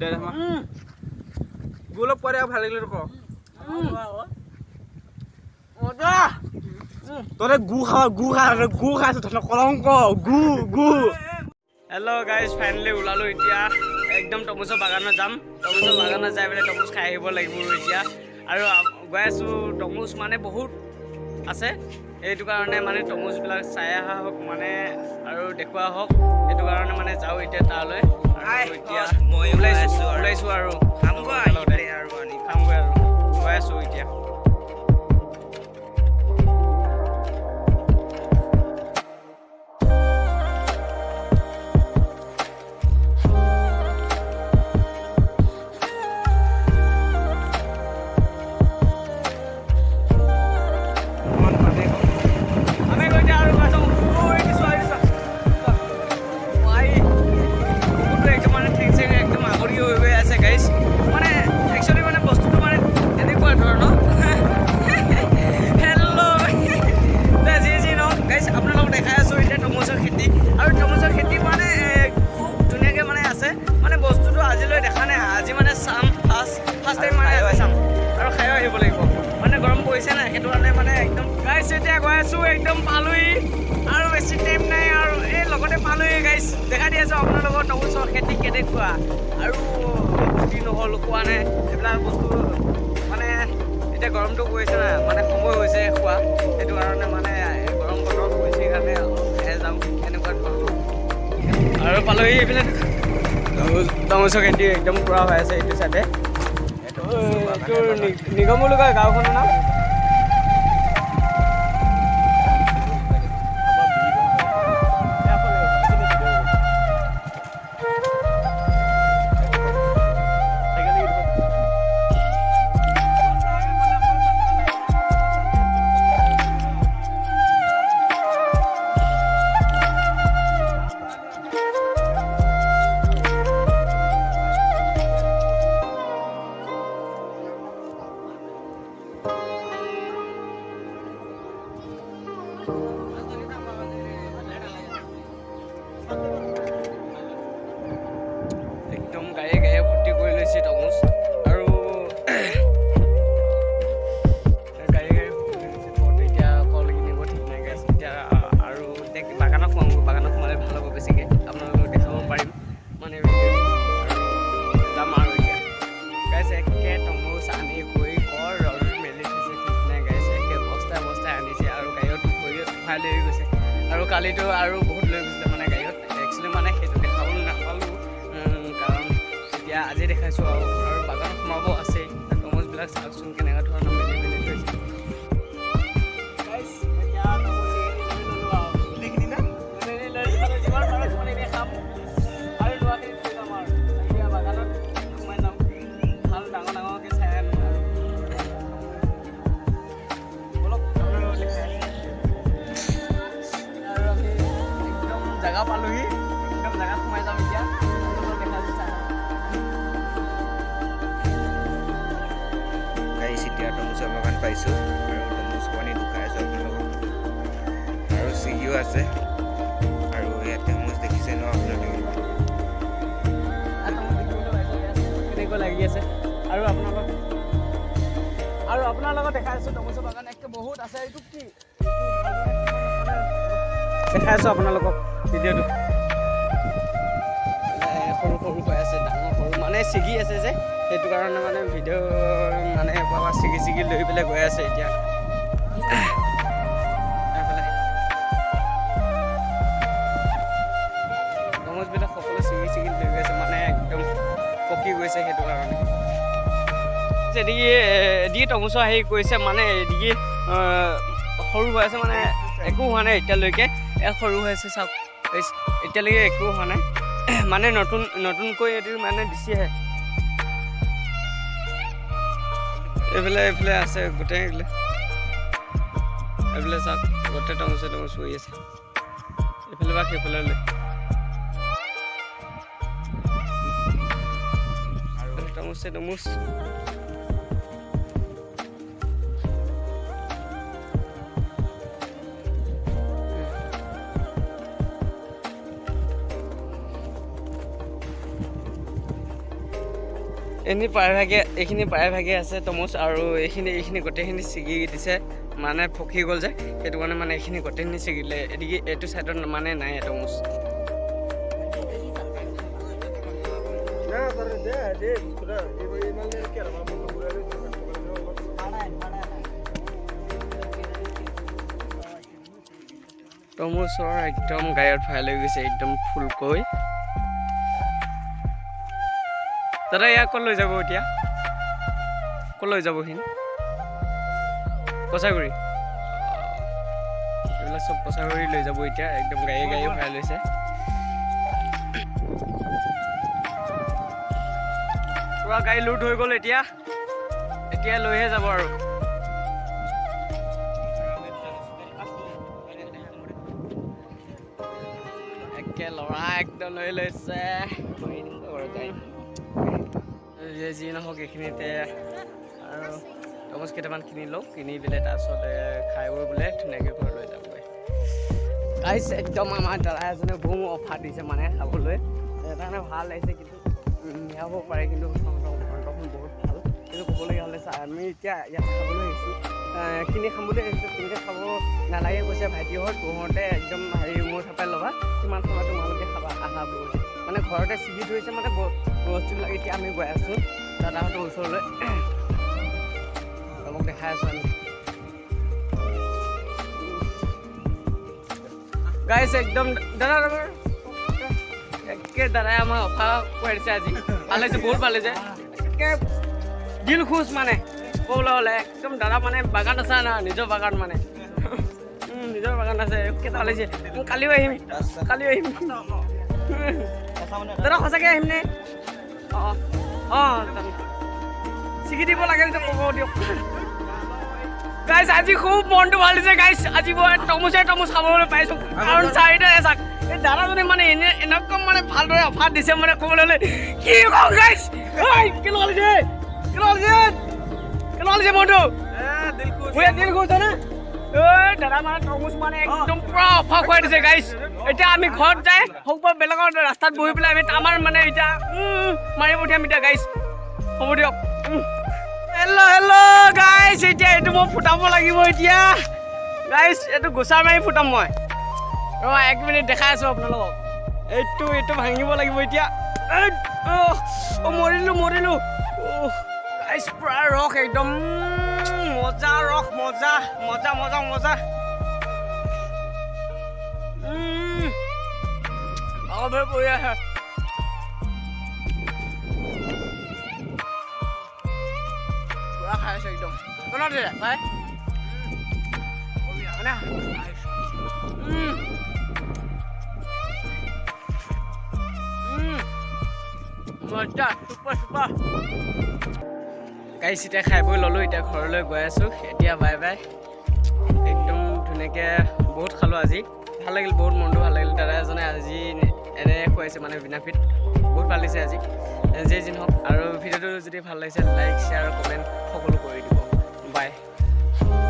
দে মা গুলো পৰে ভালো লাগলে ক তোৰে গু খাইছ তহঁতৰ কলংক গু হেল্ল' গাইজ ফাইনেলি ওলালোঁ এতিয়া একদম তৰমুজৰ বাগানত যাম তৰমুজৰ বাগানত যাই পেলাই তৰমুজ খাই আহিব লাগিব এতিয়া আৰু গৈ আছোঁ তৰমুজ মানে বহুত আছে এইটো কাৰণে মানে তৰমুজবিলাক চাই অহা হওক মানে আৰু দেখুওৱা হওক সেইটো কাৰণে মানে যাওঁ এতিয়া তালৈ আৰু এতিয়া মই ওলাইছোঁ আৰু খামগৈ আৰু গৈ আছোঁ এতিয়া একদম পালোহি আৰু বেছি টাইম নাই আৰু এই লগতে পালোহি গাইছ দেখা দি আছোঁ আপোনালোকৰ তৰমুজৰ খেতি কেনেকুৱা আৰু কি নহ'ল খোৱা নাই এইবিলাক বস্তু মানে এতিয়া গৰমটো পৰিছে না মানে সময় হৈছে খোৱা সেইটো কাৰণে মানে গৰম বতৰ পৰিছে কাৰণে যাওঁ এনেকুৱা ধৰণৰ আৰু পালোহি এইবিলাক তৰমুজৰ খেতি একদম পূৰা হৈ আছে এইটো চাইডে এইটো নিগম বুলি কয় গাঁওখনৰ নাম আৰু কালিতো আৰু বহুত লৈ গৈছিলে মানে গাড়ীত একচুৱেলি মানে সেইটো দেখাবলৈ নাপালোঁ কাৰণ এতিয়া আজি দেখাইছোঁ আৰু বাগানত সোমাব আছেই তৰমুজবিলাক চাওকচোন কেনেকুৱা ধৰণৰ মেলি থৈছে জাগা পালোহি একদম জাগাত সোমাই যাম এতিয়া গাইছ এতিয়া তৰমুজৰ বাগান পাইছোঁ আৰু তৰমুজ পানী দুখাই আছোঁ আপোনালোকক আৰু চিগিও আছে আৰু ইয়াত তৰমুজ দেখিছে ন আপোনালোকে কেনেকুৱা লাগি আছে আৰু আপোনাৰ লগত দেখাই আছোঁ তৰমুজৰ বাগান একে বহুত আছে এইটো কি দেখাই আছোঁ আপোনালোকক ভিডিঅ'টো সৰু সৰু হৈ আছে ডাঙৰ সৰু মানে ছিগি আছে যে সেইটো কাৰণে মানে ভিডিঅ' মানে বাবা ছিগি লৈ পেলাই গৈ আছে এতিয়া তৰমুজবিলাক সকলো ছিগি লৈ গৈ আছে মানে একদম পকি গৈছে সেইটো কাৰণে এদিকে তৰমুজৰ হেৰি কৰিছে মানে এদিকে সৰু হৈ আছে মানে একো হোৱা নাই এতিয়ালৈকে সৰু হৈ আছে চাওক এতিয়ালৈকে একো হোৱা নাই মানে নতুনকৈ এইটো মানে দিছেহে এইফালে আছে গোটেই এইফালে চাওক গোটেই তৰমুজ পৰি আছে এইফালে বা সেইফালে তৰমুজ এইখিনি প্ৰায়ভাগে আছে তৰমুজ আৰু এইখিনি গোটেইখিনি ছিগি দিছে মানে পকি গ'ল যে সেইটো কাৰণে মানে এইখিনি গোটেইখিনি ছিগিলে এদিকে এইটো ছাইডত মানে নাই তৰমুজ তৰমুজৰ একদম গায়ত ভৰাই লৈ গৈছে একদম ফুলকৈ দাদা ইয়াক ক'ত লৈ যাব এতিয়া ক'ত লৈ যাব সি কচাগুৰি এইবিলাক চব কচাগুৰি লৈ যাব এতিয়া একদম গাড়ী ভৰাই লৈছে পুৰা গাড়ী লোড হৈ গ'ল এতিয়া লৈহে যাব আৰু ল'ৰা একদম লৈ লৈছে যি নহওক এইখিনিতে আৰু তৰমুজ কেইটামান কিনি লওঁ কিনি পেলাই তাৰপিছত খাই বৈ বোলে ধুনীয়াকৈ ঘৰত লৈ যাবগৈ গাইছ একদম আমাৰ দাদা এজনে বহু অফাৰ দিছে মানে খাবলৈ সেইকাৰণে ভাল লাগিছে কিন্তু মিলাব পাৰে কিন্তু ঘৰখন বহুত ভাল কিন্তু ক'বলগীয়া হ'লে আমি এতিয়া ইয়াত খাবলৈ আহিছোঁ কিনি খাম বুলি আহিছোঁ কিনিকে খাব নালাগে কৈছে ভাইটিহঁত তহঁতে একদম মোৰ থাপাই ল'বা কিমান সময় তোমালোকে খাবা আহা বুলি কৈছে মানে ঘৰতে ছিগি ধৰিছে মানে বস্তুবিলাক এতিয়া আমি গৈ আছোঁ দাদাহঁতৰ ওচৰলৈ মোক দেখাই আছোঁ আমি গাইছ একদম দাদাই আমাৰ অফাৰ কৰি দিছে আজি ভাল লাগিছে বহুত ভাল লাগিছে দিল খুচ মানে ক'বলৈ হ'লে একদম দাদা মানে বাগান আছে না নিজৰ বাগান মানে নিজৰ বাগান আছে কেইটা লাগিছে কালিও আহিম দাদা সঁচাকৈ আহিম নে ছিগি দিব লাগে ক'ব দিয়ক গাইছ আজি খুব মনটো ভাল দিছে গাইছ আজি মই তৰমুজ খাবলৈ পাইছোঁ কাৰণ চাৰিটা চাক এই দাদাজনে মানে এনেকুৱা মানে ভালদৰে অফাৰ দিছে মানে ক'বলৈ হ'লে কি কওঁ গাইছ কেনেকুৱা লাগিছে মনটো দিল খুচ না দাদা মানে তৰমুজ মানে একদম পুৰা অফাৰ খুৱাই দিছে গাইছ এতিয়া আমি ঘৰত যাই হওক বা বেলেগৰ ৰাস্তাত বহি পেলাই আমি আমাৰ মানে এতিয়া মাৰি পঠিয়াম এতিয়া গাইছ হ'ব দিয়ক হেল্ল' গাইছ এতিয়া এইটো মই ফুটাব লাগিব এতিয়া গাইছ এইটো গোচা মাৰি ফুটাম মই ৰ'বা 1 মিনিট দেখাই আছোঁ আপোনালোকক এইটো ভাঙিব লাগিব এতিয়া মৰিলোঁ গাইছ পুৰা ৰস একদম মজা ৰস মজা পৰি আহে পুৰা খাই আছোঁ একদম কোনত দিলে ভাই মজা চুপাৰ গাইছ এতিয়া খাই বৈ ল'লোঁ এতিয়া ঘৰলৈ গৈ আছোঁ এতিয়া বাই একদম ধুনীয়াকৈ বহুত খালোঁ আজি ভাল লাগিল বহুত মনটো ভাল লাগিল দাদা এজনে আজি এনে খুৱাইছে মানে বিনাফিত বহুত ভাল লাগিছে আজি যি নহওক আৰু ভিডিঅ'টো যদি ভাল লাগিছে লাইক শ্বেয়াৰ কমেণ্ট সকলো কৰি দিব বাই